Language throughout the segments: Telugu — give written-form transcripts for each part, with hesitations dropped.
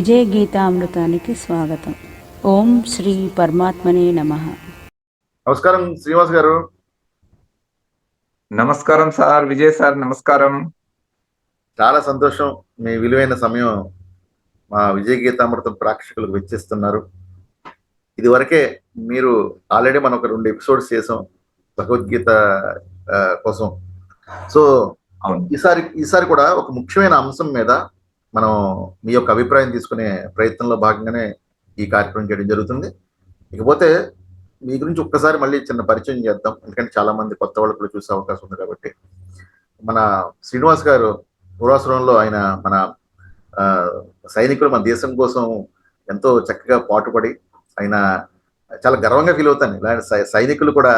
విజయ గీతామృతానికి స్వాగతం. ఓం శ్రీ పరమాత్మనే నమః. నమస్కారం శ్రీనివాస్ గారు. నమస్కారం సార్, విజయ్ సార్ నమస్కారం. చాలా సంతోషం, మీ విలువైన సమయం మా విజయ గీతామృతం ప్రేక్షకులకు వెచ్చిస్తున్నారు. ఇదివరకే మీరు ఆల్రెడీ మనం ఒక 2 ఎపిసోడ్స్ చేసాం భగవద్గీత కోసం. సో ఈసారి కూడా ఒక ముఖ్యమైన అంశం మీద మనం మీ యొక్క అభిప్రాయం తీసుకునే ప్రయత్నంలో భాగంగానే ఈ కార్యక్రమం చేయడం జరుగుతుంది. ఇకపోతే మీ గురించి ఒక్కసారి మళ్ళీ చిన్న పరిచయం చేద్దాం, ఎందుకంటే చాలా మంది కొత్త వాళ్ళు కూడా చూసే అవకాశం ఉంది కాబట్టి. మన శ్రీనివాస్ గారు పూర్వాశ్రమంలో ఆయన మన సైనికులు మన దేశం కోసం ఎంతో చక్కగా పాటుపడి ఆయన చాలా గర్వంగా ఫీల్ అవుతాను. ఇలాంటి సైనికులు కూడా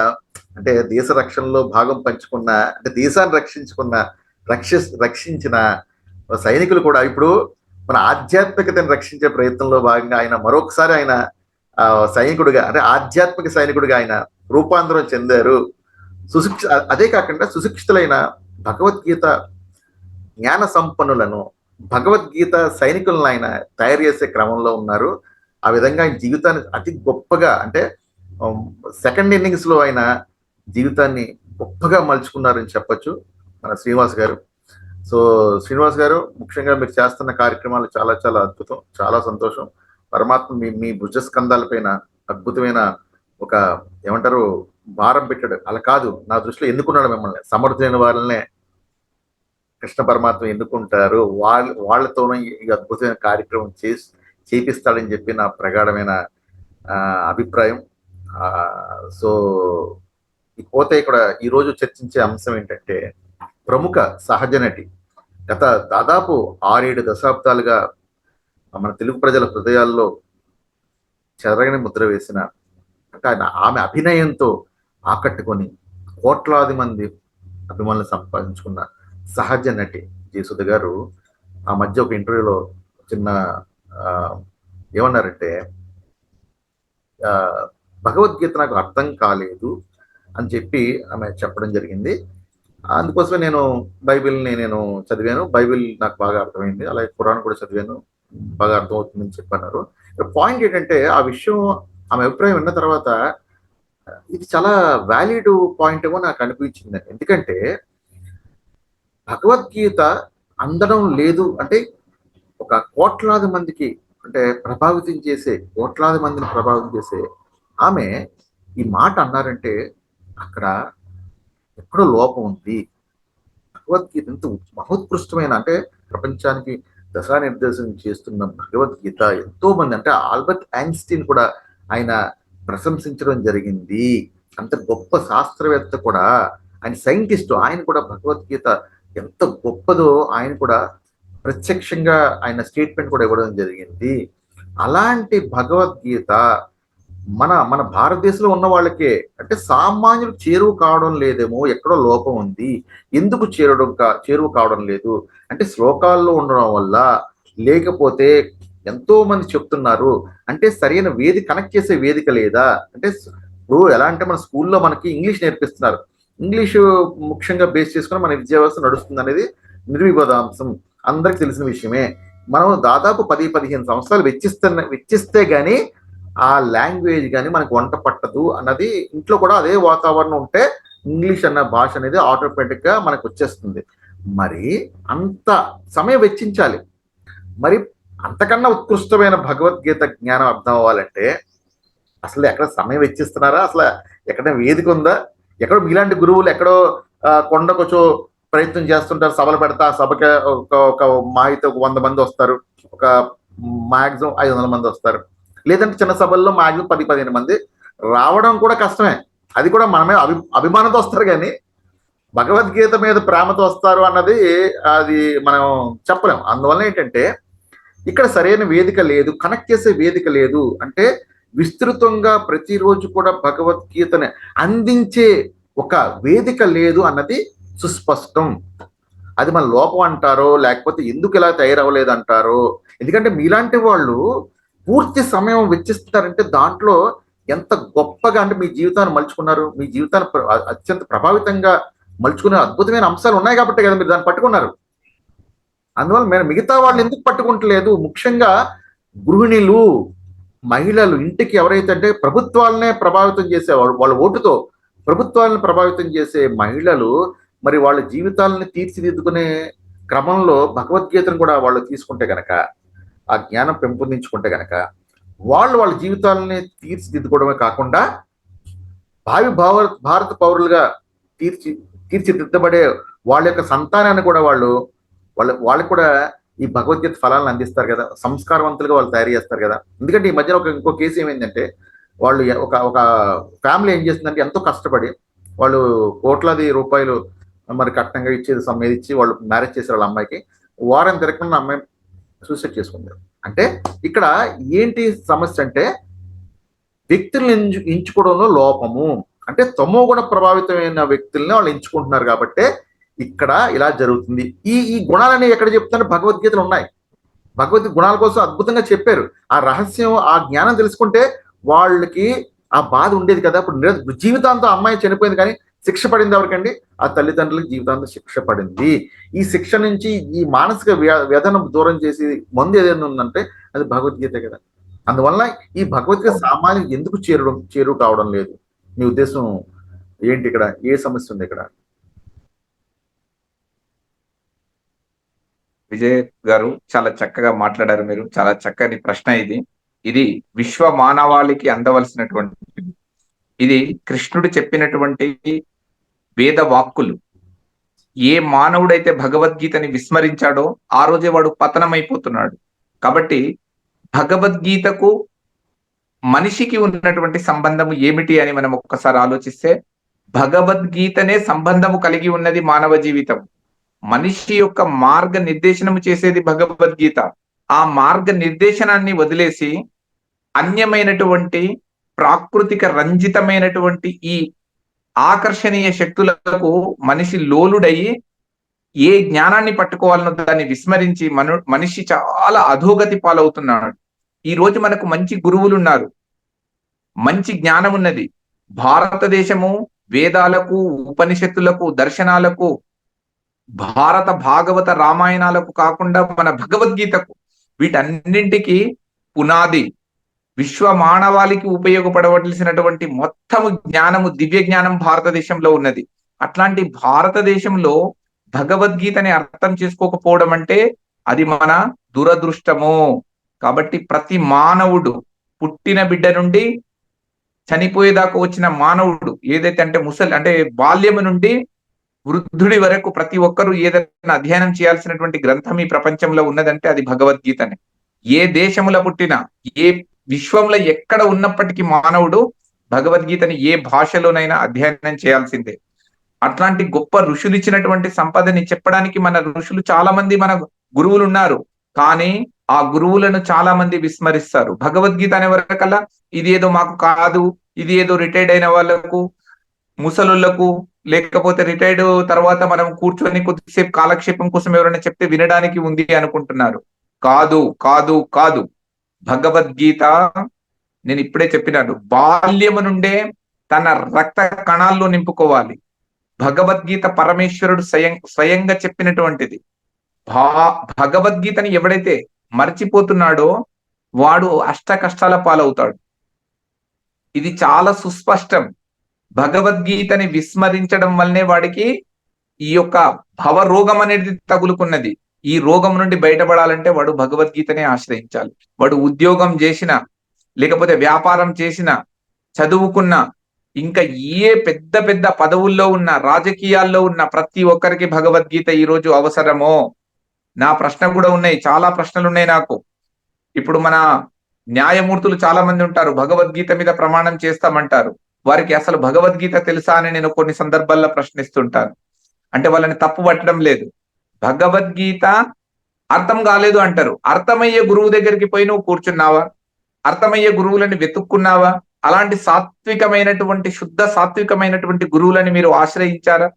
అంటే దేశ రక్షణలో భాగం పంచుకున్న, అంటే దేశాన్ని రక్షించిన సైనికులు కూడా ఇప్పుడు మన ఆధ్యాత్మికతను రక్షించే ప్రయత్నంలో భాగంగా ఆయన మరొకసారి ఆయన సైనికుడిగా, అంటే ఆధ్యాత్మిక సైనికుడిగా ఆయన రూపాంతరం చెందారు. అదే కాకుండా సుశిక్షితులైన భగవద్గీత జ్ఞాన సంపన్నులను, భగవద్గీత సైనికులను ఆయన తయారు చేసే క్రమంలో ఉన్నారు. ఆ విధంగా ఆయన జీవితాన్ని అతి గొప్పగా, అంటే సెకండ్ ఇన్నింగ్స్ లో ఆయన జీవితాన్ని గొప్పగా మలుచుకున్నారని చెప్పొచ్చు మన శ్రీనివాస్ గారు. సో శ్రీనివాస్ గారు, ముఖ్యంగా మీరు చేస్తున్న కార్యక్రమాలు చాలా చాలా అద్భుతం, చాలా సంతోషం. పరమాత్మ మీ భుజస్కంధాల పైన అద్భుతమైన ఒక ఏమంటారు భారం పెట్టాడు. అలా కాదు, నా దృష్టిలో ఎన్నుకున్నాడు మిమ్మల్ని. సమర్థులైన వాళ్ళనే కృష్ణ పరమాత్మ ఎన్నుకుంటారు, వాళ్ళతోనే ఈ అద్భుతమైన కార్యక్రమం చేపిస్తాడని చెప్పి నా ప్రగాఢమైన అభిప్రాయం. సో ఇకపోతే ఇక్కడ ఈరోజు చర్చించే అంశం ఏంటంటే, ప్రముఖ సహజ నటి, గత దాదాపు 6-7 దశాబ్దాలుగా మన తెలుగు ప్రజల హృదయాల్లో చెరగని ముద్ర వేసిన, అంటే ఆమె అభినయంతో ఆకట్టుకొని కోట్లాది మంది అభిమానులు సంపాదించుకున్న సహజ నటి జయసుధ గారు ఆ మధ్య ఒక ఇంటర్వ్యూలో చిన్న ఏమన్నారంటే, భగవద్గీత నాకు అర్థం కాలేదు అని చెప్పి ఆమె చెప్పడం జరిగింది. అందుకోసమే నేను బైబిల్ని చదివాను, బైబిల్ నాకు బాగా అర్థమైంది, అలాగే ఖురాన్ కూడా చదివాను, బాగా అర్థమవుతుందని చెప్పన్నారు. పాయింట్ ఏంటంటే, ఆ విషయం ఆమె అభిప్రాయం విన్న తర్వాత ఇది చాలా వ్యాలిడ్ పాయింట్ ఏమో నాకు అనిపించింది. ఎందుకంటే భగవద్గీత అందడం లేదు అంటే, ఒక కోట్లాది మందికి, అంటే కోట్లాది మందిని ప్రభావితం చేసే ఆమె ఈ మాట అన్నారంటే అక్కడ ఎక్కడో లోపం ఉంది. భగవద్గీత ఎంత మహోత్కృష్టమైన, అంటే ప్రపంచానికి దశానిర్దేశం చేస్తున్న భగవద్గీత ఎంతో మంది, అంటే ఆల్బర్ట్ ఐన్స్టీన్ కూడా ఆయన ప్రశంసించడం జరిగింది. అంత గొప్ప శాస్త్రవేత్త కూడా, ఆయన సైంటిస్ట్, ఆయన కూడా భగవద్గీత ఎంత గొప్పదో ఆయన కూడా ప్రత్యక్షంగా ఆయన స్టేట్మెంట్ కూడా ఇవ్వడం జరిగింది. అలాంటి భగవద్గీత మన భారతదేశంలో ఉన్న వాళ్ళకే, అంటే సామాన్యులకు చేరువు కావడం లేదేమో, ఎక్కడో లోపం ఉంది. ఎందుకు చేరువు కావడం లేదు అంటే, శ్లోకాల్లో ఉండడం వల్ల, లేకపోతే ఎంతో మంది చెప్తున్నారు అంటే సరైన కనెక్ట్ చేసే వేదిక లేదా అంటే, ఇప్పుడు ఎలా అంటే మన స్కూల్లో మనకి ఇంగ్లీష్ నేర్పిస్తున్నారు, ఇంగ్లీషు ముఖ్యంగా బేస్ చేసుకుని మన విద్యా వ్యవస్థ నడుస్తుంది అనేది నిర్వివాదాంశం, అందరికి తెలిసిన విషయమే. మనం దాదాపు 10-15 సంవత్సరాలు వెచ్చిస్తే గానీ ఆ లాంగ్వేజ్ కానీ మనకు వంట పట్టదు అన్నది. ఇంట్లో కూడా అదే వాతావరణం ఉంటే ఇంగ్లీష్ అన్న భాష అనేది ఆటోమేటిక్ గా మనకు వచ్చేస్తుంది. మరి అంత సమయం వెచ్చించాలి, మరి అంతకన్నా ఉత్కృష్టమైన భగవద్గీత జ్ఞానం అర్థం అవ్వాలంటే అసలు ఎక్కడ సమయం వెచ్చిస్తున్నారా? అసలు ఎక్కడ వేదిక ఉందా? ఎక్కడో మీలాంటి గురువులు ఎక్కడో కొండకొచ్చో ప్రయత్నం చేస్తుంటారు, సభలు పెడతా, ఆ సభకి ఒక మా అయితే 100 మంది వస్తారు, ఒక మాక్సిమం 500 మంది వస్తారు, లేదంటే చిన్న సభల్లో మాక్సిమం 10-15 మంది రావడం కూడా కష్టమే. అది కూడా మనమే అభిమానంతో వస్తారు, కానీ భగవద్గీత మీద ప్రేమతో వస్తారు అన్నది అది మనం చెప్పలేం. అందువల్ల ఏంటంటే ఇక్కడ సరైన వేదిక లేదు, కనెక్ట్ చేసే వేదిక లేదు, అంటే విస్తృతంగా ప్రతిరోజు కూడా భగవద్గీతని అందించే ఒక వేదిక లేదు అన్నది సుస్పష్టం. అది మన లోపం అంటారో, లేకపోతే ఎందుకు ఇలా తయారవ్వలేదు అంటారో. ఎందుకంటే మీలాంటి వాళ్ళు పూర్తి సమయం వెచ్చిస్తారంటే దాంట్లో ఎంత గొప్పగా, అంటే మీ జీవితాన్ని మలుచుకున్నారు, మీ జీవితాన్ని అత్యంత ప్రభావితంగా మలుచుకునే అద్భుతమైన అంశాలు ఉన్నాయి కాబట్టి కదా మీరు దాన్ని పట్టుకున్నారు. అందువల్ల మిగతా వాళ్ళు ఎందుకు పట్టుకుంటలేదు, ముఖ్యంగా గృహిణులు, మహిళలు, ఇంటికి ఎవరైతే అంటే ప్రభుత్వాలనే ప్రభావితం చేసేవాళ్ళు, వాళ్ళ ఓటుతో ప్రభుత్వాలను ప్రభావితం చేసే మహిళలు మరి వాళ్ళ జీవితాలను తీర్చిదిద్దుకునే క్రమంలో భగవద్గీతను కూడా వాళ్ళు తీసుకుంటే గనక, ఆ జ్ఞానం పెంపొందించుకుంటే గనక వాళ్ళ జీవితాలని తీర్చిదిద్దుకోవడమే కాకుండా భారత పౌరులుగా తీర్చి తీర్చిదిద్దబడే వాళ్ళ యొక్క సంతానాన్ని కూడా వాళ్ళకి కూడా ఈ భగవద్గీత ఫలాలను అందిస్తారు కదా, సంస్కారవంతులుగా వాళ్ళు తయారు చేస్తారు కదా. ఎందుకంటే ఈ మధ్యన ఇంకో కేసు ఏమైందంటే, వాళ్ళు ఒక ఫ్యామిలీ ఏం చేస్తుందంటే ఎంతో కష్టపడి వాళ్ళు కోట్లాది రూపాయలు మరి కట్నంగా ఇచ్చేది సమ్మేది ఇచ్చి వాళ్ళు మ్యారేజ్ చేశారు వాళ్ళ అమ్మాయికి. వారం తిరగకుండా అమ్మాయి సూసైడ్ చేసుకుంటారు. అంటే ఇక్కడ ఏంటి సమస్య అంటే వ్యక్తులను ఎంచుకోవడంలో లోపము. అంటే తమో గుణ ప్రభావితమైన వ్యక్తుల్ని వాళ్ళు ఎంచుకుంటున్నారు కాబట్టి ఇక్కడ ఇలా జరుగుతుంది. ఈ గుణాలన్నీ ఎక్కడ చెప్తున్నారు? భగవద్గీతలు ఉన్నాయి. భగవద్గీత గుణాల కోసం అద్భుతంగా చెప్పారు. ఆ రహస్యం, ఆ జ్ఞానం తెలుసుకుంటే వాళ్ళకి ఆ బాధ ఉండేది కదా. ఇప్పుడు జీవితాంతం అమ్మాయి చనిపోయింది, కానీ శిక్ష పడింది ఎవరికండి? ఆ తల్లిదండ్రులకు జీవితాంతం శిక్ష పడింది. ఈ శిక్ష నుంచి ఈ మానసిక వ్యధను దూరం చేసి మందు ఏదైనా ఉందంటే అది భగవద్గీత కదా. అందువల్ల ఈ భగవద్గీత సామాన్యులకు ఎందుకు చేరువ కావడం లేదు? మీ ఉద్దేశం ఏంటి? ఇక్కడ ఏ సమస్య ఉంది? ఇక్కడ విజయ్ గారు చాలా చక్కగా మాట్లాడారు. మీరు చాలా చక్కని ప్రశ్న ఇది విశ్వ మానవాళికి అందవలసినటువంటి, ఇది కృష్ణుడు చెప్పినటువంటి వేద వాక్కులు. ఏ మానవుడైతే భగవద్గీతని విస్మరించాడో ఆ రోజే వాడు పతనమైపోతున్నాడు. కాబట్టి భగవద్గీతకు మనిషికి ఉన్నటువంటి సంబంధము ఏమిటి అని మనం ఒక్కసారి ఆలోచిస్తే, భగవద్గీతనే సంబంధము కలిగి ఉన్నది మానవ జీవితం. మనిషి యొక్క మార్గ నిర్దేశనము చేసేది భగవద్గీత. ఆ మార్గ నిర్దేశనాన్ని వదిలేసి అన్యమైనటువంటి ప్రాకృతిక రంజితమైనటువంటి ఈ ఆకర్షణీయ శక్తులకు మనిషి లోలుడయి ఏ జ్ఞానాన్ని పట్టుకోవాలనో దాన్ని విస్మరించి మనిషి చాలా అధోగతి పాలవుతున్నాడు. ఈ రోజు మనకు మంచి గురువులు ఉన్నారు, మంచి జ్ఞానం ఉన్నది. భారతదేశము వేదాలకు, ఉపనిషత్తులకు, దర్శనాలకు, భారత భాగవత రామాయణాలకు కాకుండా మన భగవద్గీతకు, వీటన్నింటికి పునాది విశ్వ మానవాళికి ఉపయోగపడవలసినటువంటి మొత్తము జ్ఞానము, దివ్య జ్ఞానం భారతదేశంలో ఉన్నది. అట్లాంటి భారతదేశంలో భగవద్గీతని అర్థం చేసుకోకపోవడం అంటే అది మన దురదృష్టము. కాబట్టి ప్రతి మానవుడు, పుట్టిన బిడ్డ నుండి చనిపోయేదాకా వచ్చిన మానవుడు ఏదైతే అంటే అంటే బాల్యము నుండి వృద్ధుడి వరకు ప్రతి ఒక్కరూ ఏదైనా అధ్యయనం చేయాల్సినటువంటి గ్రంథం ఈ ప్రపంచంలో ఉన్నదంటే అది భగవద్గీతనే. ఏ దేశములో పుట్టినా, ఏ విశ్వంలో ఎక్కడ ఉన్నప్పటికీ మానవుడు భగవద్గీతని ఏ భాషలోనైనా అధ్యయనం చేయాల్సిందే. అట్లాంటి గొప్ప ఋషులు ఇచ్చినటువంటి సంపదని చెప్పడానికి మన ఋషులు చాలా మంది, మన గురువులు ఉన్నారు. కానీ ఆ గురువులను చాలా మంది విస్మరిస్తారు. భగవద్గీత అనే వరకల్లా ఇది ఏదో మాకు కాదు, ఇది ఏదో రిటైర్డ్ అయిన వాళ్ళకు, ముసలుళ్లకు, లేకపోతే రిటైర్డ్ తర్వాత మనం కూర్చొని కొద్దిసేపు కాలక్షేపం కోసం ఎవరైనా చెప్తే వినడానికి ఉంది అనుకుంటున్నారు. కాదు కాదు కాదు. భగవద్గీత నేను ఇప్పుడే చెప్పినాను, బాల్యము నుండే తన రక్త కణాల్లో నింపుకోవాలి. భగవద్గీత పరమేశ్వరుడు స్వయంగా చెప్పినటువంటిది. భగవద్గీతని ఎవడైతే మర్చిపోతున్నాడో వాడు అష్ట కష్టాల పాలవుతాడు. ఇది చాలా సుస్పష్టం. భగవద్గీతని విస్మరించడం వల్లనే వాడికి ఈ యొక్క భవరోగం అనేది తగులుకున్నది. ఈ రోగం నుండి బయటపడాలంటే వాడు భగవద్గీతనే ఆశ్రయించాలి. వాడు ఉద్యోగం చేసిన, లేకపోతే వ్యాపారం చేసిన, చదువుకున్న, ఇంకా ఏ పెద్ద పెద్ద పదవుల్లో ఉన్న, రాజకీయాల్లో ఉన్న ప్రతి ఒక్కరికి భగవద్గీత ఈరోజు అవసరమో. నా ప్రశ్న కూడా ఉన్నాయి, చాలా ప్రశ్నలు ఉన్నాయి నాకు. ఇప్పుడు మన న్యాయమూర్తులు చాలా మంది ఉంటారు, భగవద్గీత మీద ప్రమాణం చేస్తామంటారు. వారికి అసలు భగవద్గీత తెలుసా అని నేను కొన్ని సందర్భాల్లో ప్రశ్నిస్తుంటాను. అంటే వాళ్ళని తప్పు పట్టడం లేదు, భగవద్గీత అర్థం కాలేదు అంటారు. అర్థమయ్యే గురువు దగ్గరికి పోయి నువ్వు కూర్చున్నావా? అర్థమయ్యే గురువులని వెతుక్కున్నావా? అలాంటి సాత్వికమైనటువంటి, శుద్ధ సాత్వికమైనటువంటి గురువులని మీరు ఆశ్రయించారా?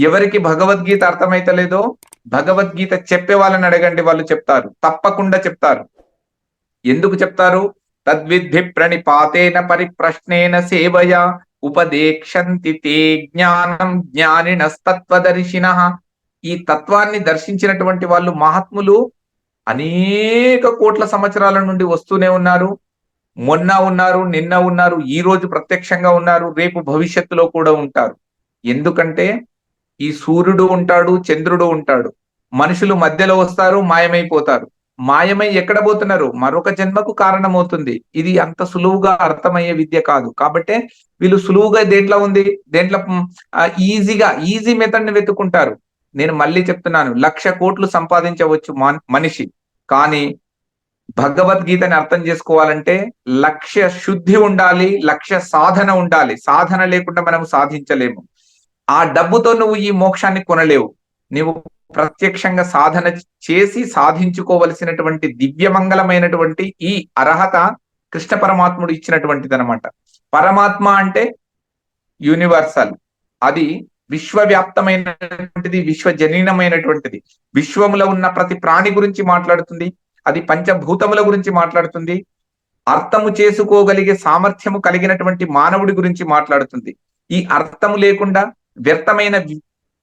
ఎవరికి భగవద్గీత అర్థమైతలేదో భగవద్గీత చెప్పే వాళ్ళని అడగండి, వాళ్ళు చెప్తారు, తప్పకుండా చెప్తారు. ఎందుకు చెప్తారు? తద్విద్ధి ప్రణిపాతేన పరిప్రశ్నేన సేవయా ఉపదేక్షంతి తే జ్ఞానం జ్ఞానినస్తత్వదర్శినః. ఈ తత్వాన్ని దర్శించినటువంటి వాళ్ళు, మహాత్ములు అనేక కోట్ల సంవత్సరాల నుండి వస్తూనే ఉన్నారు. మొన్న ఉన్నారు, నిన్న ఉన్నారు, ఈ రోజు ప్రత్యక్షంగా ఉన్నారు, రేపు భవిష్యత్తులో కూడా ఉంటారు. ఎందుకంటే ఈ సూర్యుడు ఉంటాడు, చంద్రుడు ఉంటాడు, మనుషులు మధ్యలో వస్తారు, మాయమైపోతారు. మాయమై ఎక్కడ పోతున్నారు? మరొక జన్మకు కారణమవుతుంది. ఇది అంత సులువుగా అర్థమయ్యే విద్య కాదు. కాబట్టే వీళ్ళు సులువుగా దేంట్లో ఉంది, దేంట్లో ఈజీ మెథడ్ ని వెతుకుంటారు. నేను మళ్ళీ చెప్తున్నాను, 1,00,000 కోట్లు సంపాదించవచ్చు మనిషి, కానీ భగవద్గీతని అర్థం చేసుకోవాలంటే లక్ష్య శుద్ధి ఉండాలి, లక్ష్య సాధన ఉండాలి. సాధన లేకుండా మనం సాధించలేము. ఆ డబ్బుతో నువ్వు ఈ మోక్షాన్ని కొనలేవు. నువ్వు ప్రత్యక్షంగా సాధన చేసి సాధించుకోవలసినటువంటి దివ్యమంగళమైనటువంటి ఈ అర్హత కృష్ణ పరమాత్ముడు ఇచ్చినటువంటిది అనమాట. పరమాత్మ అంటే యూనివర్సల్, అది విశ్వవ్యాప్తమైనటువంటిది, విశ్వజనీనమైనటువంటిది. విశ్వములో ఉన్న ప్రతి ప్రాణి గురించి మాట్లాడుతుంది, అది పంచభూతముల గురించి మాట్లాడుతుంది, అర్థము చేసుకోగలిగే సామర్థ్యము కలిగినటువంటి మానవుడి గురించి మాట్లాడుతుంది. ఈ అర్థము లేకుండా వ్యర్థమైన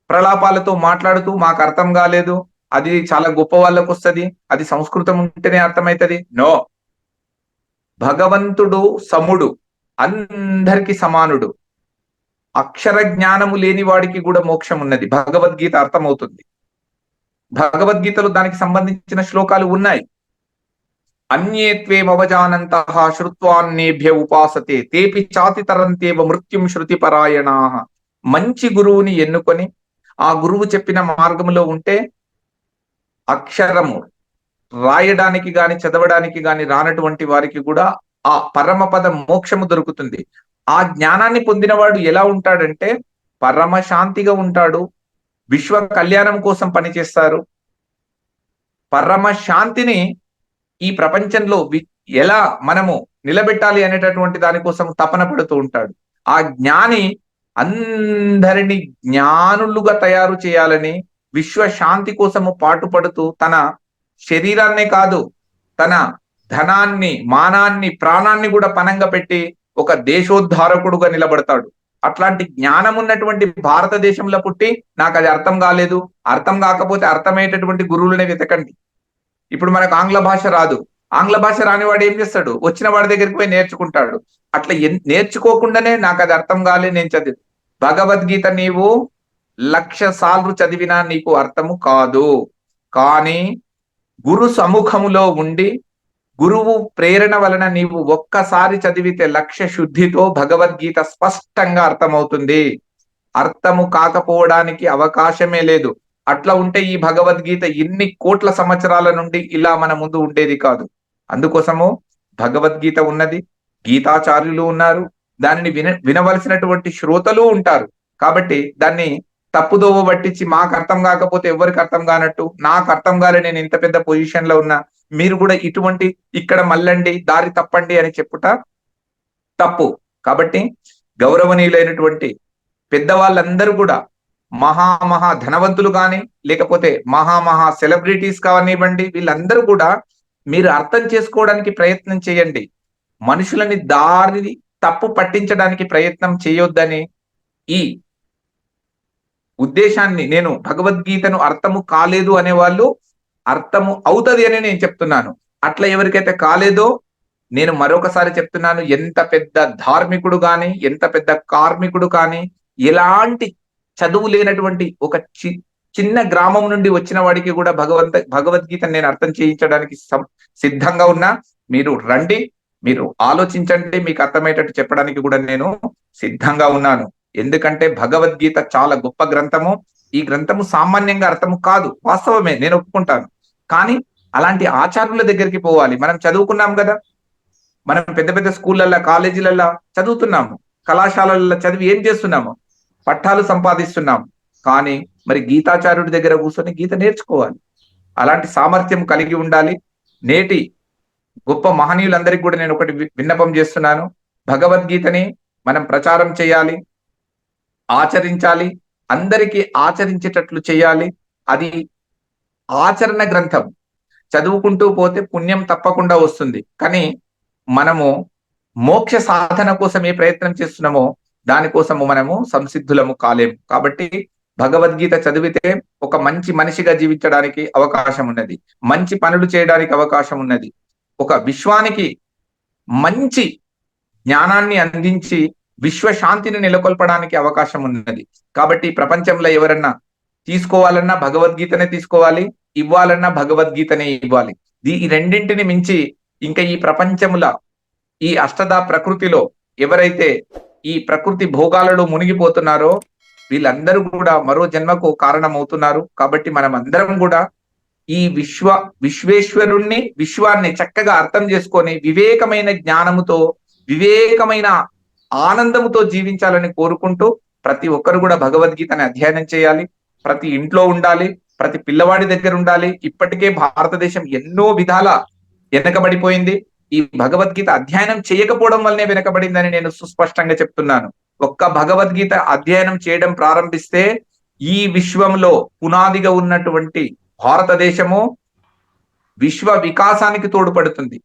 ప్రలాపాలతో మాట్లాడుతూ మాకు అర్థం కాలేదు, అది చాలా గొప్ప వాళ్ళకు వస్తుంది, అది సంస్కృతం ఉంటేనే అర్థమవుతుంది. నో, భగవంతుడు సముడు, అందరికి సమానుడు. అక్షర జ్ఞానము లేని వాడికి కూడా మోక్షం ఉన్నది. భగవద్గీత అర్థమవుతుంది. భగవద్గీతలో దానికి సంబంధించిన శ్లోకాలు ఉన్నాయి. అన్యేత్వేమవజానంతః శ్రుత్వాన్నేభ్య ఉపాసతే తేపి చాతి తరంతేవ మృత్యుం శృతి పరాయణాః. మంచి గురువుని ఎన్నుకొని ఆ గురువు చెప్పిన మార్గంలో ఉంటే అక్షరము రాయడానికి గాని చదవడానికి గాని రానటువంటి వారికి కూడా ఆ పరమపద మోక్షము దొరుకుతుంది. ఆ జ్ఞానాన్ని పొందినవాడు ఎలా ఉంటాడంటే పరమ శాంతిగా ఉంటాడు, విశ్వ కళ్యాణం కోసం పనిచేస్తారు. పరమ శాంతిని ఈ ప్రపంచంలో ఎలా మనము నిలబెట్టాలి అనేటటువంటి దానికోసం తపన పడుతూ ఉంటాడు. ఆ జ్ఞాని అందరినీ జ్ఞానులుగా తయారు చేయాలని విశ్వ శాంతి కోసము పాటుపడుతూ తన శరీరాన్నే కాదు, తన ధనాన్ని, మానాన్ని, ప్రాణాన్ని కూడా పనంగా పెట్టి ఒక దేశోద్ధారకుడుగా నిలబడతాడు. అట్లాంటి జ్ఞానం ఉన్నటువంటి భారతదేశంలో పుట్టి నాకు అది అర్థం కాలేదు, అర్థం కాకపోతే అర్థమయ్యేటటువంటి గురువులనే వెతకండి. ఇప్పుడు మనకు ఆంగ్ల భాష రాదు, ఆంగ్ల భాష రానివాడు ఏం చేస్తాడు? వచ్చిన వాడి దగ్గరికి పోయి నేర్చుకుంటాడు. అట్లా నేర్చుకోకుండానే నాకు అది అర్థం కాలే, నేను చదివి భగవద్గీత నీవు 1,00,000 సార్లు చదివినా నీకు అర్థము కాదు. కానీ గురు సముఖములో ఉండి గురువు ప్రేరణ వలన నీవు ఒక్కసారి చదివితే 1,00,000 శుద్ధితో భగవద్గీత స్పష్టంగా అర్థమవుతుంది. అర్థము కాకపోవడానికి అవకాశమే లేదు. అట్లా ఉంటే ఈ భగవద్గీత ఇన్ని కోట్ల సంవత్సరాల నుండి ఇలా మన ముందు ఉండేది కాదు. అందుకోసము భగవద్గీత ఉన్నది, గీతాచార్యులు ఉన్నారు, దానిని వినవలసినటువంటి శ్రోతలు ఉంటారు. కాబట్టి దాన్ని తప్పుదోవ పట్టించి మాకు అర్థం కాకపోతే ఎవరికి అర్థం కానట్టు, నాకు అర్థం కాలే, నేను ఇంత పెద్ద పొజిషన్ లో ఉన్నా, మీరు కూడా ఇటువంటి ఇక్కడ మళ్ళండి, దారి తప్పండి అని చెప్పుట తప్పు. కాబట్టి గౌరవనీయులైనటువంటి పెద్దవాళ్ళందరూ కూడా మహా ధనవంతులు కానీ లేకపోతే మహా సెలబ్రిటీస్ కానివ్వండి, వీళ్ళందరూ కూడా మీరు అర్థం చేసుకోవడానికి ప్రయత్నం చేయండి. మనుషులని దారి తప్పు పట్టించడానికి ప్రయత్నం చేయొద్దని ఈ ఉద్దేశాన్ని, నేను భగవద్గీతను అర్థము కాలేదు అనే వాళ్ళు అర్థము అవుతుంది అని నేను చెప్తున్నాను. అట్లా ఎవరికైతే కాలేదో నేను మరొకసారి చెప్తున్నాను, ఎంత పెద్ద ధార్మికుడు కానీ, ఎంత పెద్ద కార్మికుడు కానీ, ఎలాంటి చదువు లేనటువంటి ఒక చిన్న గ్రామం నుండి వచ్చిన వాడికి కూడా భగవద్గీత నేను అర్థం చేయించడానికి సిద్ధంగా ఉన్నా. మీరు రండి, మీరు ఆలోచించండి, మీకు అర్థమయ్యేటట్టు చెప్పడానికి కూడా నేను సిద్ధంగా ఉన్నాను. ఎందుకంటే భగవద్గీత చాలా గొప్ప గ్రంథము. ఈ గ్రంథము సామాన్యంగా అర్థము కాదు, వాస్తవమే, నేను ఒప్పుకుంటాను. కానీ అలాంటి ఆచార్యుల దగ్గరికి పోవాలి. మనం చదువుకున్నాం కదా, మనం పెద్ద పెద్ద స్కూళ్ళల్లో, కాలేజీలలో చదువుతున్నాము, కళాశాలల్లో చదివి ఏం చేస్తున్నాము? పట్టాలు సంపాదిస్తున్నాం. కానీ మరి గీతాచార్యుడి దగ్గర కూర్చొని గీత నేర్చుకోవాలి. అలాంటి సామర్థ్యం కలిగి ఉండాలి. నేటి గొప్ప మహనీయులందరికీ కూడా నేను ఒకటి విన్నపం చేస్తున్నాను, భగవద్గీతని మనం ప్రచారం చేయాలి, ఆచరించాలి, అందరికీ ఆచరించేటట్లు చేయాలి. అది ఆచరణ గ్రంథం. చదువుకుంటూ పోతే పుణ్యం తప్పకుండా వస్తుంది. కానీ మనము మోక్ష సాధన కోసం ఏ ప్రయత్నం చేస్తున్నామో దానికోసము మనము సంసిద్ధులము కాలేము. కాబట్టి భగవద్గీత చదివితే ఒక మంచి మనిషిగా జీవించడానికి అవకాశం ఉన్నది, మంచి పనులు చేయడానికి అవకాశం ఉన్నది, ఒక విశ్వానికి మంచి జ్ఞానాన్ని అందించి విశ్వశాంతిని నెలకొల్పడానికి అవకాశం ఉన్నది. కాబట్టి ప్రపంచంలో ఎవరన్నా తీసుకోవాలన్నా భగవద్గీతనే తీసుకోవాలి, ఇవ్వాలన్నా భగవద్గీతనే ఇవ్వాలి. ఈ రెండింటిని మించి ఇంకా ఈ ప్రపంచముల ఈ అష్టదా ప్రకృతిలో ఎవరైతే ఈ ప్రకృతి భోగాలలో మునిగిపోతున్నారో వీళ్ళందరూ కూడా మరో జన్మకు కారణమవుతున్నారు. కాబట్టి మనం అందరం కూడా ఈ విశ్వేశ్వరుణ్ణి విశ్వాన్ని చక్కగా అర్థం చేసుకొని వివేకమైన జ్ఞానముతో వివేకమైన ఆనందముతో జీవించాలని కోరుకుంటూ ప్రతి ఒక్కరు కూడా భగవద్గీతని అధ్యయనం చేయాలి, ప్రతి ఇంట్లో ఉండాలి, ప్రతి పిల్లవాడి దగ్గర ఉండాలి. ఇప్పటికే భారతదేశం ఎన్నో విధాల వెనకబడిపోయింది. ఈ భగవద్గీత అధ్యయనం చేయకపోవడం వల్లనే వెనకబడిందని నేను సుస్పష్టంగా చెప్తున్నాను. ఒక్క భగవద్గీత అధ్యయనం చేయడం ప్రారంభిస్తే ఈ విశ్వంలో పునాదిగా ఉన్నటువంటి భారతదేశము విశ్వ వికాసానికి తోడ్పడుతుంది,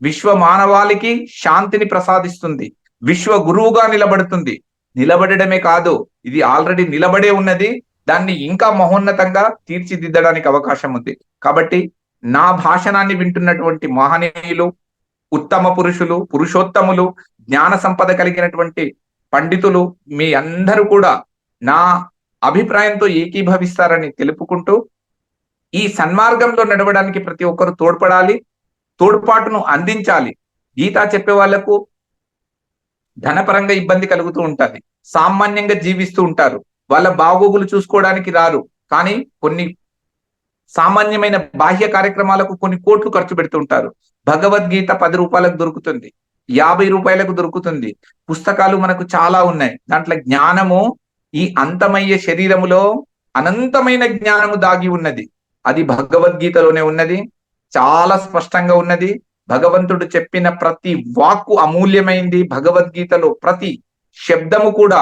విశ్వ మానవాళికి శాంతిని ప్రసాదిస్తుంది, విశ్వ గురువుగా నిలబడుతుంది. నిలబడమే కాదు, ఇది ఆల్రెడీ నిలబడే ఉన్నది, దాన్ని ఇంకా మహోన్నతంగా తీర్చిదిద్దడానికి అవకాశం ఉంది. కాబట్టి నా భాషణాన్ని వింటున్నటువంటి మహనీయులు, ఉత్తమ పురుషులు, పురుషోత్తములు, జ్ఞాన సంపద కలిగినటువంటి పండితులు మీ అందరూ కూడా నా అభిప్రాయంతో ఏకీభవిస్తారని తెలుపుకుంటూ ఈ సన్మార్గంలో నడవడానికి ప్రతి ఒక్కరు తోడ్పడాలి, తోడ్పాటును అందించాలి. గీతా చెప్పే వాళ్లకు ధనపరంగా ఇబ్బంది కలుగుతూ ఉంటది, సామాన్యంగా జీవిస్తూ ఉంటారు, వాళ్ళ బాగోగులు చూసుకోవడానికి రారు, కానీ కొన్ని సామాన్యమైన బాహ్య కార్యక్రమాలకు కొన్ని కోట్లు ఖర్చు పెడుతుంటారు. భగవద్గీత 10 రూపాయలకు దొరుకుతుంది, 50 రూపాయలకు దొరుకుతుంది. పుస్తకాలు మనకు చాలా ఉన్నాయి. దాంట్లో జ్ఞానము, ఈ అంతమయ్యే శరీరములో అనంతమైన జ్ఞానము దాగి ఉన్నది. అది భగవద్గీతలోనే ఉన్నది, చాలా స్పష్టంగా ఉన్నది. భగవంతుడు చెప్పిన ప్రతి వాక్కు అమూల్యమైంది. భగవద్గీతలో ప్రతి శబ్దము కూడా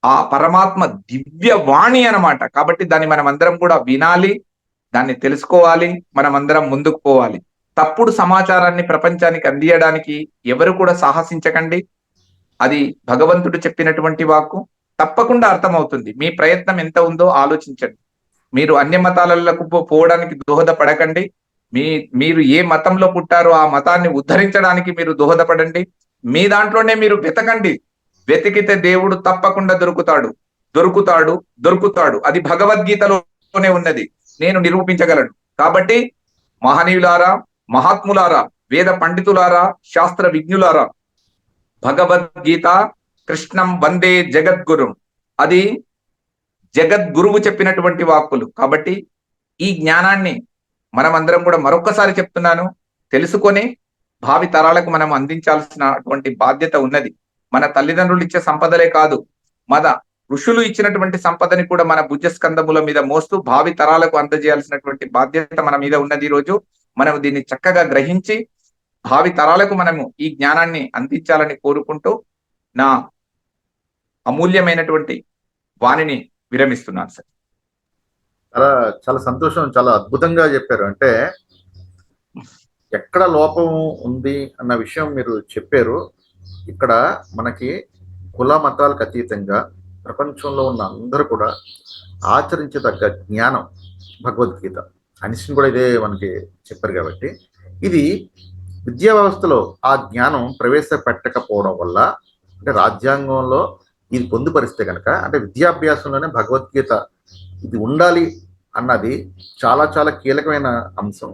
ఆ పరమాత్మ దివ్య వాణి అన్నమాట. కాబట్టి దాన్ని మనం అందరం కూడా వినాలి, దాన్ని తెలుసుకోవాలి, మనం అందరం ముందుకు పోవాలి. తప్పుడు సమాచారాన్ని ప్రపంచానికి అందియడానికి ఎవరు కూడా సాహసించకండి. అది భగవంతుడు చెప్పినటువంటి వాక్కు, తప్పకుండా అర్థమవుతుంది. మీ ప్రయత్నం ఎంత ఉందో ఆలోచించండి. మీరు అన్య మతాలకు పోవడానికి దోహదపడకండి. మీరు ఏ మతంలో పుట్టారో ఆ మతాన్ని ఉద్ధరించడానికి మీరు దోహదపడండి. మీ దాంట్లోనే మీరు వెతకండి. వెతికితే దేవుడు తప్పకుండా దొరుకుతాడు, దొరుకుతాడు, దొరుకుతాడు. అది భగవద్గీతలోనే ఉన్నది, నేను నిరూపించగలను. కాబట్టి మహనీయులారా, మహాత్ములారా, వేద పండితులారా, శాస్త్ర విజ్ఞులారా, భగవద్గీత కృష్ణం వందే జగద్గురు, అది జగద్గురువు చెప్పినటువంటి వాక్కులు. కాబట్టి ఈ జ్ఞానాన్ని మనం అందరం కూడా మరొక్కసారి చెప్తున్నాను, తెలుసుకొని భావి తరాలకు మనం అందించాల్సినటువంటి బాధ్యత ఉన్నది. మన తల్లిదండ్రులు ఇచ్చే సంపదలే కాదు, మన ఋషులు ఇచ్చినటువంటి సంపదని కూడా మన భుజస్కంధముల మీద మోస్తూ భావి తరాలకు అందజేయాల్సినటువంటి బాధ్యత మన మీద ఉన్నది. ఈ రోజు మనం దీన్ని చక్కగా గ్రహించి భావి తరాలకు మనము ఈ జ్ఞానాన్ని అందించాలని కోరుకుంటూ నా అమూల్యమైనటువంటి వాణిని విరమిస్తున్నాను సార్. చాలా చాలా సంతోషం, చాలా అద్భుతంగా చెప్పారు. అంటే ఎక్కడ లోపం ఉంది అన్న విషయం మీరు చెప్పారు. ఇక్కడ మనకి కుల మతాలకు అతీతంగా ప్రపంచంలో ఉన్న అందరూ కూడా ఆచరించదగ్గ జ్ఞానం భగవద్గీత అనిశ్చిని కూడా ఇదే మనకి చెప్పారు. కాబట్టి ఇది విద్యా వ్యవస్థలో ఆ జ్ఞానం ప్రవేశపెట్టకపోవడం వల్ల, అంటే రాజ్యాంగంలో ఇది పొందుపరిస్తే కనుక, అంటే విద్యాభ్యాసంలోనే భగవద్గీత ఇది ఉండాలి అన్నది చాలా చాలా కీలకమైన అంశం.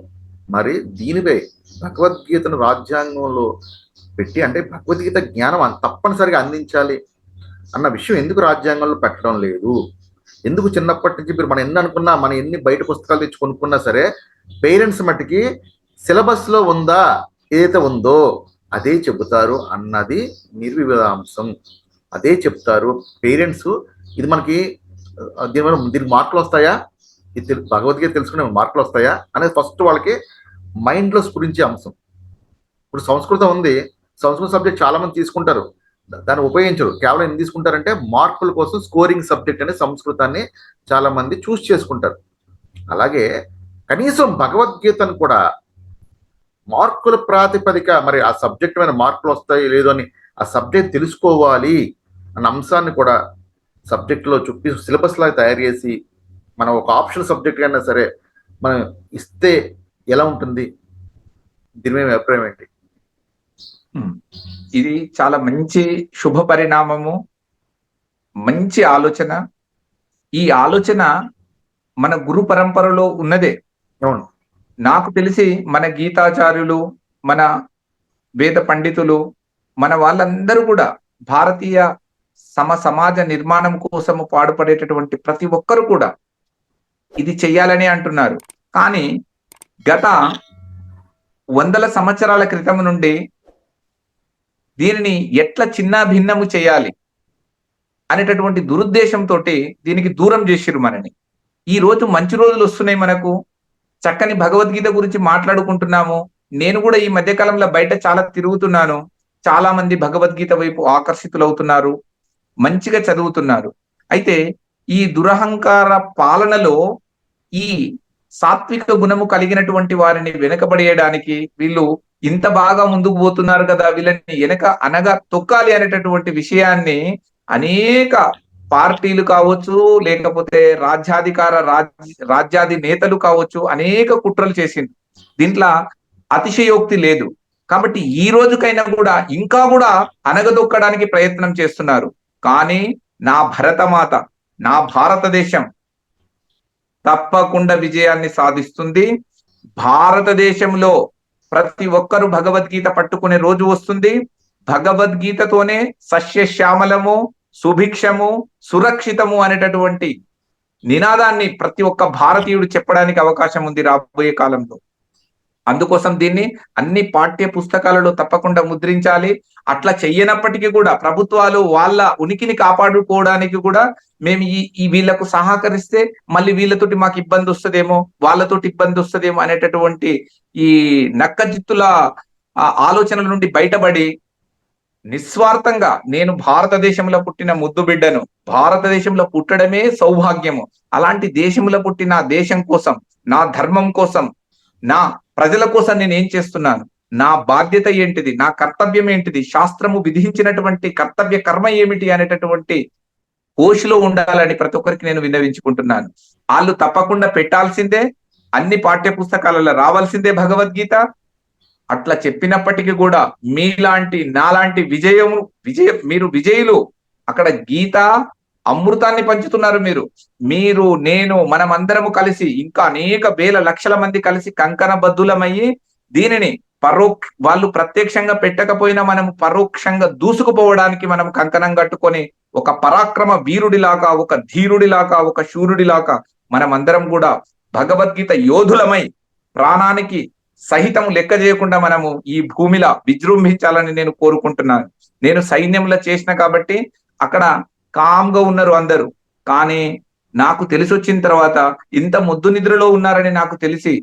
మరి దీనిపై భగవద్గీతను రాజ్యాంగంలో పెట్టి, అంటే భగవద్గీత జ్ఞానం తప్పనిసరిగా అందించాలి అన్న విషయం ఎందుకు రాజ్యాంగంలో పెట్టడం లేదు? ఎందుకు చిన్నప్పటి నుంచి మీరు మనం ఎన్ని అనుకున్నా, మనం ఎన్ని బయట పుస్తకాలు తెచ్చి కొనుక్కున్నా సరే, పేరెంట్స్ మట్టుకి సిలబస్లో ఉందా, ఏదైతే ఉందో అదే చెబుతారు అన్నది నిర్వివాదాంశం. అదే చెప్తారు పేరెంట్స్. ఇది మనకి దీనికి మార్కులు వస్తాయా, ఇది భగవద్గీత తెలుసుకునే మార్కులు వస్తాయా అనేది ఫస్ట్ వాళ్ళకి మైండ్లో స్ఫురించే అంశం. ఇప్పుడు సంస్కృతం ఉంది, సంస్కృత సబ్జెక్ట్ చాలా మంది తీసుకుంటారు, దాన్ని ఉపయోగించరు. కేవలం ఎందుకు తీసుకుంటారంటే మార్కుల కోసం, స్కోరింగ్ సబ్జెక్ట్ అనే సంస్కృతాన్ని చాలా మంది చూస్ చేసుకుంటారు. అలాగే కనీసం భగవద్గీతను కూడా మార్కుల ప్రాతిపదిక, మరి ఆ సబ్జెక్ట్ మీద మార్కులు వస్తాయి లేదో అని ఆ సబ్జెక్ట్ తెలుసుకోవాలి అన్న అంశాన్ని కూడా సబ్జెక్టులో చుప్పి సిలబస్ లాగా తయారు చేసి మనం ఒక ఆప్షనల్ సబ్జెక్ట్ అయినా సరే మనం ఇస్తే ఎలా ఉంటుంది? దీని మీద మీ అభిప్రాయం ఏంటి? ఇది చాలా మంచి శుభ పరిణామము, మంచి ఆలోచన. ఈ ఆలోచన మన గురు పరంపరలో ఉన్నదే. అవును. నాకు తెలిసి మన గీతాచార్యులు, మన వేద పండితులు, మన వాళ్ళందరూ కూడా భారతీయ సమాజ నిర్మాణం కోసము పాడుపడేటటువంటి ప్రతి ఒక్కరు కూడా ఇది చెయ్యాలని అంటున్నారు. కానీ గత వందల సంవత్సరాల క్రితం నుండి దీనిని ఎట్లా చిన్న భిన్నము చేయాలి అనేటటువంటి దురుద్దేశంతో దీనికి దూరం చేసిరు మనని. ఈ రోజు మంచి రోజులు వస్తున్నాయి, మనకు చక్కని భగవద్గీత గురించి మాట్లాడుకుంటున్నాము. నేను కూడా ఈ మధ్య కాలంలో బయట చాలా తిరుగుతున్నాను. చాలా మంది భగవద్గీత వైపు ఆకర్షితులవుతున్నారు, మంచిగా చదువుతున్నారు. అయితే ఈ దురహంకార పాలనలో ఈ సాత్విక గుణము కలిగినటువంటి వారిని వెనకబడేయడానికి వీళ్ళు ఇంత బాగా ముందుకు పోతున్నారు కదా, వీళ్ళని వెనక అనగా తొక్కాలి అనేటటువంటి విషయాన్ని అనేక పార్టీలు కావచ్చు, లేకపోతే రాజ్యాది నేతలు కావచ్చు, అనేక కుట్రలు చేసింది. దీంట్లో అతిశయోక్తి లేదు. కాబట్టి ఈ రోజుకైనా కూడా ఇంకా కూడా అనగదొక్కడానికి ప్రయత్నం చేస్తున్నారు. కానీ నా భరతమాత, నా భారతదేశం తప్పకుండా విజయాన్ని సాధిస్తుంది. భారతదేశంలో ప్రతి ఒక్కరూ భగవద్గీత పట్టుకునే రోజు వస్తుంది. భగవద్గీతతోనే సస్యశ్యామలము, సుభిక్షము, సురక్షితము అనేటటువంటి నినాదాన్ని ప్రతి ఒక్క భారతీయుడు చెప్పడానికి అవకాశం ఉంది రాబోయే కాలంలో. అందుకోసం దీన్ని అన్ని పాఠ్య పుస్తకాలలో తప్పకుండా ముద్రించాలి. అట్లా చెయ్యనప్పటికీ కూడా ప్రభుత్వాలు వాళ్ళ ఉనికిని కాపాడుకోవడానికి కూడా మేము ఈ వీళ్ళకు సహకరిస్తే మళ్ళీ వీళ్ళతోటి మాకు ఇబ్బంది వస్తుందేమో, వాళ్ళతోటి ఇబ్బంది వస్తుందేమో అనేటటువంటి ఈ నక్కజిత్తుల ఆలోచనల నుండి బయటపడి నిస్వార్థంగా నేను భారతదేశంలో పుట్టిన ముద్దు బిడ్డను, భారతదేశంలో పుట్టడమే సౌభాగ్యము, అలాంటి దేశంలో పుట్టిన దేశం కోసం, నా ధర్మం కోసం, నా ప్రజల కోసం నేను ఏం చేస్తున్నాను, నా బాధ్యత ఏంటిది, నా కర్తవ్యం ఏంటిది, శాస్త్రము విధించినటువంటి కర్తవ్య కర్మ ఏమిటి అనేటటువంటి కోశలో ఉండాలని ప్రతి ఒక్కరికి నేను విన్నవించుకుంటున్నాను. వాళ్ళు తప్పకుండా పెట్టాల్సిందే, అన్ని పాఠ్య పుస్తకాలలో రావాల్సిందే భగవద్గీత. అట్లా చెప్పినప్పటికీ కూడా మీలాంటి నాలాంటి మీరు విజయులు అక్కడ గీత అమృతాన్ని పంచుతున్నారు. మీరు నేను మనమందరము కలిసి ఇంకా అనేక వేల లక్షల మంది కలిసి కంకణబద్ధులమయ్యి దీనిని వాళ్ళు ప్రత్యక్షంగా పెట్టకపోయినా మనము పరోక్షంగా దూసుకుపోవడానికి మనం కంకణం కట్టుకొని ఒక పరాక్రమ వీరుడిలాగా, ఒక ధీరుడిలాగా, ఒక శూరుడిలాగా మనమందరం కూడా భగవద్గీత యోధులమై ప్రాణానికి సహితం లెక్క చేయకుండా మనము ఈ భూమిలో విజృంభించాలని నేను కోరుకుంటున్నాను. నేను సైన్యంలో చేసిన కాబట్టి అక్కడ కామ్గా ఉన్నారు అందరూ. కానీ నాకు తెలిసి వచ్చిన తర్వాత ఇంత ముద్దు నిద్రలో ఉన్నారని నాకు తెలిసి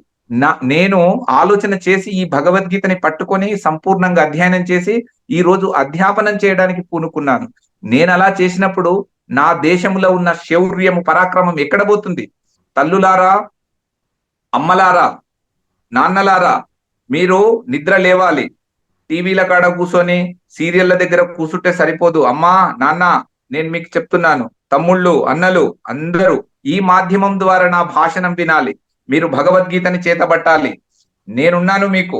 నేను ఆలోచన చేసి ఈ భగవద్గీతని పట్టుకొని సంపూర్ణంగా అధ్యయనం చేసి ఈ రోజు అధ్యాపనం చేయడానికి పూనుకున్నాను. నేను అలా చేసినప్పుడు నా దేశంలో ఉన్న శౌర్యము, పరాక్రమం ఎక్కడ పోతుంది? తల్లులారా, అమ్మలారా, నాన్నలారా, మీరు నిద్ర లేవాలి. టీవీల కాడ కూర్చొని సీరియళ్ల దగ్గర కూర్చుంటే సరిపోదు. అమ్మా, నాన్న, నేను మీకు చెప్తున్నాను, తమ్ముళ్ళు, అన్నలు అందరూ ఈ మాధ్యమం ద్వారా నా భాషణం వినాలి. మీరు భగవద్గీతని చేతబట్టాలి. నేనున్నాను మీకు.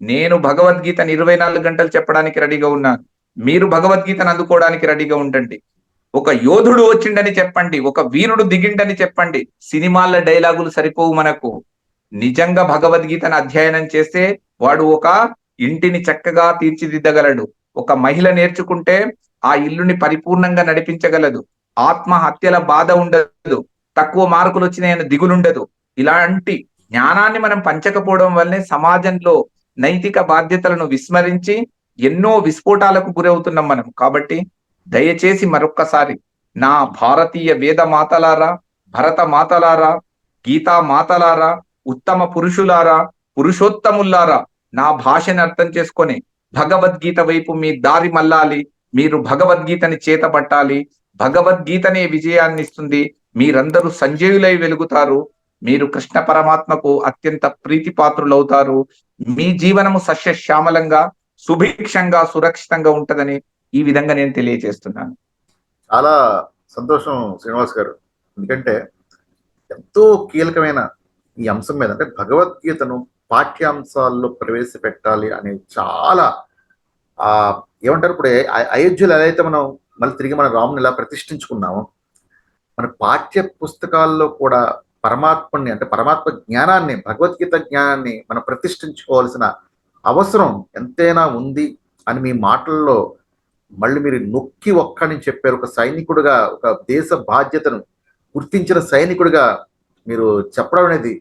నేను భగవద్గీతని 24 గంటలు చెప్పడానికి రెడీగా ఉన్నాను. మీరు భగవద్గీతను అందుకోవడానికి రెడీగా ఉండండి. ఒక యోధుడు వచ్చిండని చెప్పండి, ఒక వీరుడు దిగిండని చెప్పండి. సినిమాల డైలాగులు సరిపోవు మనకు. నిజంగా భగవద్గీతను అధ్యయనం చేస్తే వాడు ఒక ఇంటిని చక్కగా తీర్చిదిద్దగలడు. ఒక మహిళ నేర్చుకుంటే ఆ ఇల్లుని పరిపూర్ణంగా నడిపించగలదు. ఆత్మహత్యల బాధ ఉండదు, తక్కువ మార్కులు వచ్చినాయని దిగులుండదు. ఇలాంటి జ్ఞానాన్ని మనం పంచకపోవడం వల్లనే సమాజంలో నైతిక బాధ్యతలను విస్మరించి ఎన్నో విస్ఫోటాలకు గురవుతున్నాం మనం. కాబట్టి దయచేసి మరొక్కసారి నా భారతీయ వేద మాతలారా, భరత మాతలారా, గీతా మాతలారా, ఉత్తమ పురుషులారా, పురుషోత్తములారా, నా భాషని అర్థం చేసుకొని భగవద్గీత వైపు మీ దారి మళ్ళాలి. మీరు భగవద్గీతని చేతపట్టాలి. భగవద్గీతనే విజయాన్ని ఇస్తుంది. మీరందరూ సంజయులై వెలుగుతారు. మీరు కృష్ణ పరమాత్మకు అత్యంత ప్రీతిపాత్రులవుతారు. మీ జీవనము సస్యశ్యామలంగా, సుభిక్షంగా, సురక్షితంగా ఉంటదని ఈ విధంగా నేను తెలియజేస్తున్నాను. చాలా సంతోషం శ్రీనివాస్ గారు. ఎందుకంటే ఎంతో కీలకమైన ఈ అంశం మీద, అంటే భగవద్గీతను పాఠ్యాంశాల్లో ప్రవేశపెట్టాలి అనేది చాలా ఆ ఏమంటారు, ఇప్పుడు అయోధ్యలో ఎలా అయితే మనం మళ్ళీ తిరిగి మన రాముని ఇలా ప్రతిష్ఠించుకున్నాము, మన పాఠ్య పుస్తకాల్లో కూడా పరమాత్మని, అంటే పరమాత్మ జ్ఞానాన్ని, భగవద్గీత జ్ఞానాన్ని మనం ప్రతిష్ఠించుకోవాల్సిన అవసరం ఎంతైనా ఉంది అని మీ మాటల్లో మళ్ళీ మీరు నొక్కి ఒక్కని చెప్పారు. ఒక సైనికుడిగా, ఒక దేశ బాధ్యతను గుర్తించిన సైనికుడిగా మీరు చెప్పడం అనేది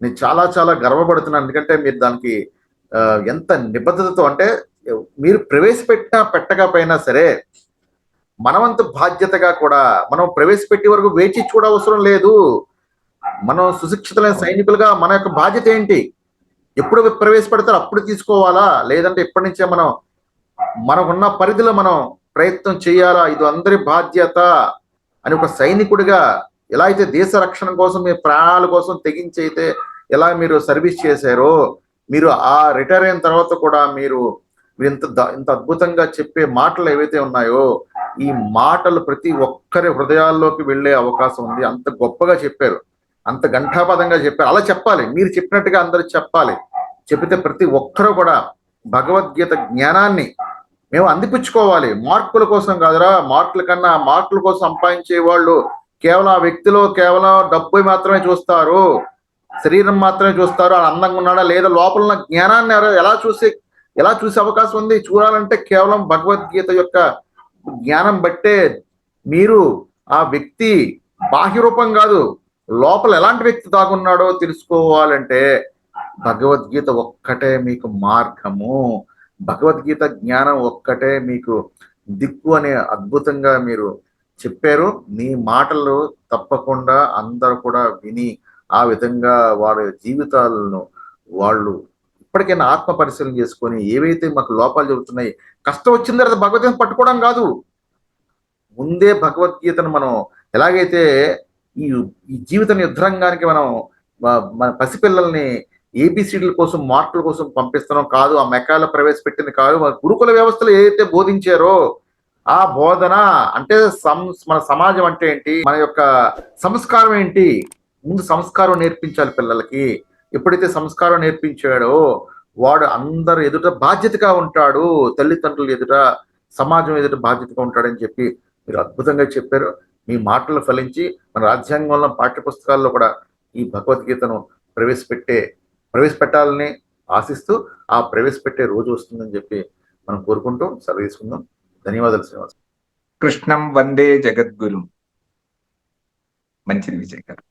నేను చాలా చాలా గర్వపడుతున్నాను. ఎందుకంటే మీరు దానికి ఎంత నిబద్ధతతో, అంటే మీరు ప్రవేశపెట్టినా పెట్టకపోయినా సరే మనవంతు బాధ్యతగా కూడా మనం ప్రవేశపెట్టే వరకు వేచి చూడవసరం లేదు. మనం సుశిక్షితులైన సైనికులుగా మన యొక్క బాధ్యత ఏంటి, ఎప్పుడు ప్రవేశపెడతారో అప్పుడు తీసుకోవాలా, లేదంటే ఇప్పటి నుంచే మనకున్న పరిధిలో మనం ప్రయత్నం చేయాలా, ఇది అందరి బాధ్యత అని ఒక సైనికుడిగా ఎలా అయితే దేశ రక్షణ కోసం మీ ప్రాణాల కోసం తెగించి అయితే ఎలా మీరు సర్వీస్ చేశారో, మీరు ఆ రిటైర్ అయిన తర్వాత కూడా మీరు ఇంత అద్భుతంగా చెప్పే మాటలు ఏవైతే ఉన్నాయో, ఈ మాటలు ప్రతి ఒక్కరి హృదయాల్లోకి వెళ్ళే అవకాశం ఉంది. అంత గొప్పగా చెప్పారు, అంత ఘంటాపదంగా చెప్పారు. అలా చెప్పాలి, మీరు చెప్పినట్టుగా అందరూ చెప్పాలి. చెబితే ప్రతి ఒక్కరూ కూడా భగవద్గీత జ్ఞానాన్ని మేము అందిపుచ్చుకోవాలి. మార్కుల కోసం కాదురా, మార్కుల కన్నా మార్కుల కోసం సంపాదించే వాళ్ళు కేవలం ఆ వ్యక్తిలో కేవలం డబ్బు మాత్రమే చూస్తారు, శరీరం మాత్రమే చూస్తారు. ఆ అందంగా ఉన్నాడా లేదా, లోపల ఉన్న జ్ఞానాన్ని ఎలా చూసే అవకాశం ఉంది? చూడాలంటే కేవలం భగవద్గీత యొక్క జ్ఞానం బట్టే మీరు ఆ వ్యక్తి బాహ్య రూపం కాదు, లోపల ఎలాంటి వ్యక్తి దాగున్నాడో తెలుసుకోవాలంటే భగవద్గీత ఒక్కటే మీకు మార్గము, భగవద్గీత జ్ఞానం ఒక్కటే మీకు దిక్కు అనే అద్భుతంగా మీరు చెప్పారు. మీ మాటలు తప్పకుండా అందరూ కూడా విని ఆ విధంగా వారి జీవితాలను వాళ్ళు ఇప్పటికైనా ఆత్మ పరిశీలన చేసుకొని ఏవైతే మాకు లోపాలు జరుగుతున్నాయి, కష్టం వచ్చిన తర్వాత భగవద్గీత పట్టుకోవడం కాదు, ముందే భగవద్గీతను మనం ఎలాగైతే ఈ జీవిత యుద్ధరంగానికి మనం మన పసిపిల్లల్ని ఏబిసిడీల కోసం మార్కుల కోసం పంపిస్తున్నాం కాదు, ఆ మెకాలో ప్రవేశపెట్టింది కాదు, గురుకుల వ్యవస్థలో ఏదైతే బోధించారో ఆ బోధన అంటే మన సమాజం అంటే ఏంటి, మన యొక్క సంస్కారం ఏంటి, ముందు సంస్కారం నేర్పించాలి పిల్లలకి. ఎప్పుడైతే సంస్కారం నేర్పించాడో వాడు అందరు ఎదుట బాధ్యతగా ఉంటాడు, తల్లిదండ్రులు ఎదుట, సమాజం ఎదుట బాధ్యతగా ఉంటాడని చెప్పి మీరు అద్భుతంగా చెప్పారు. మీ మాటలు ఫలించి మన రాజ్యాంగంలో పాఠ్యపుస్తకాల్లో కూడా ఈ భగవద్గీతను ప్రవేశపెట్టాలని ఆశిస్తూ ఆ ప్రవేశపెట్టే రోజు వస్తుందని చెప్పి మనం కోరుకుంటూ సెలవు తీసుకుందాం. ధన్యవాదాలు శ్రీనివాస్. కృష్ణం వందే జగద్గురు. మంచిది విజయ్ గారు.